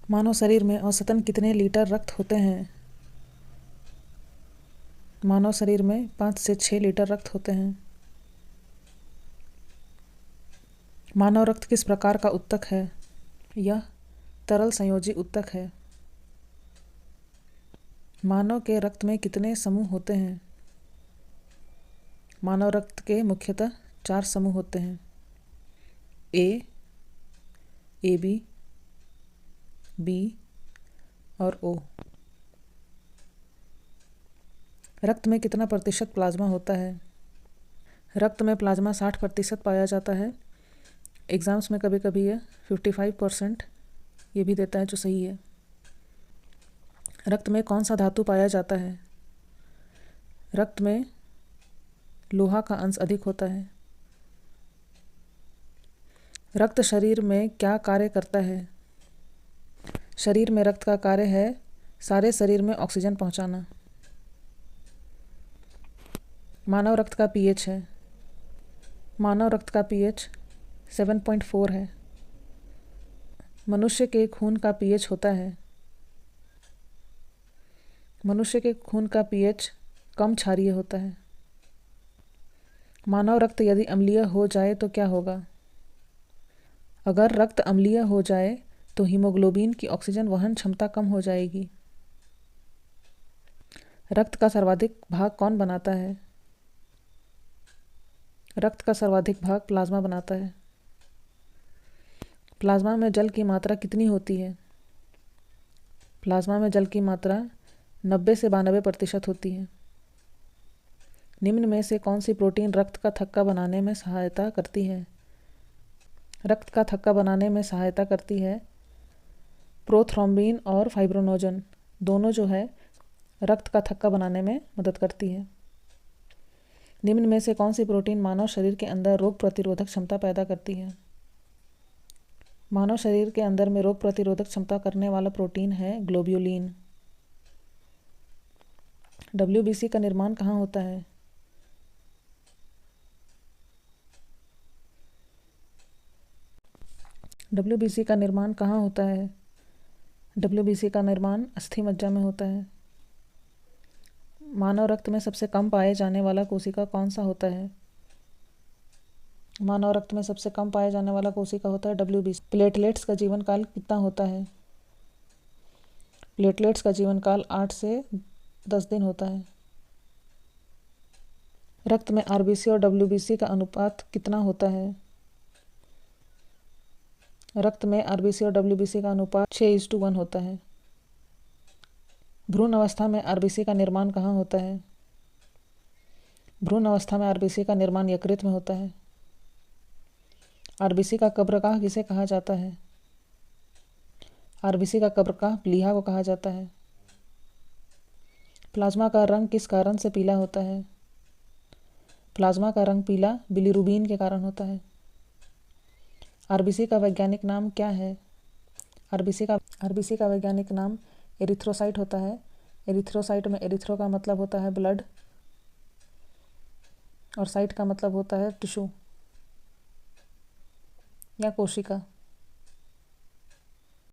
मानव शरीर में औसतन कितने लीटर रक्त होते हैं? मानव शरीर में 5 से 6 लीटर रक्त होते हैं। मानव रक्त किस प्रकार का ऊतक है? यह तरल संयोजी ऊतक है। मानव के रक्त में कितने समूह होते हैं? मानव रक्त के मुख्यतः 4 समूह होते हैं: ए, AB, बी और ओ। रक्त में कितना प्रतिशत प्लाज्मा होता है? रक्त में प्लाज्मा 60% पाया जाता है। एग्ज़ाम्स में कभी कभी यह 55% ये भी देता है, जो सही है। रक्त में कौन सा धातु पाया जाता है? रक्त में लोहा का अंश अधिक होता है। रक्त शरीर में क्या कार्य करता है? शरीर में रक्त का कार्य है सारे शरीर में ऑक्सीजन पहुंचाना। मानव रक्त का pH है। मानव रक्त का pH 7.4 है। मनुष्य के खून का pH होता है। मनुष्य के खून का pH कम क्षारीय होता है। मानव रक्त यदि अम्लीय हो जाए तो क्या होगा? अगर रक्त अम्लीय हो जाए तो हीमोग्लोबिन की ऑक्सीजन वहन क्षमता कम हो जाएगी। रक्त का सर्वाधिक भाग कौन बनाता है? रक्त का सर्वाधिक भाग प्लाज्मा बनाता है। प्लाज्मा में जल की मात्रा कितनी होती है? प्लाज्मा में जल की मात्रा 90 से 92% होती है। निम्न में से कौन सी प्रोटीन रक्त का थक्का बनाने में सहायता करती है? रक्त का थक्का बनाने में सहायता करती है प्रोथ्रोम्बिन और फाइब्रोनोजन, दोनों जो है रक्त का थक्का बनाने में मदद करती है। निम्न में से कौन सी प्रोटीन मानव शरीर के अंदर रोग प्रतिरोधक क्षमता पैदा करती है? मानव शरीर के अंदर में रोग प्रतिरोधक क्षमता करने वाला प्रोटीन है ग्लोब्यूलिन। WBC का निर्माण कहाँ होता है? WBC का निर्माण कहाँ होता है? WBC का निर्माण अस्थि मज्जा में होता है। मानव रक्त में सबसे कम पाए जाने वाला कोशिका कौन सा होता है? मानव रक्त में सबसे कम पाए जाने वाला कोशिका होता है WBC। प्लेटलेट्स का जीवन काल कितना होता है? प्लेटलेट्स का जीवन काल 8 से 10 दिन होता है। रक्त में RBC और WBC का अनुपात कितना होता है? रक्त में RBC और WBC का अनुपात 6:1 होता है। भ्रूण अवस्था में RBC का निर्माण कहाँ होता है? भ्रूण अवस्था में RBC का निर्माण यकृत में होता है। RBC का कब्रगाह किसे कहा जाता है? RBC का कब्रगाह प्लीहा को कहा जाता है। प्लाज्मा का रंग किस कारण से पीला होता है? प्लाज्मा का रंग पीला बिलीरुबिन के कारण होता है। RBC का वैज्ञानिक नाम क्या है? RBC का वैज्ञानिक नाम एरिथ्रोसाइट होता है। एरिथ्रोसाइट में एरिथ्रो का मतलब होता है ब्लड और साइट का मतलब होता है टिश्यू या कोशिका।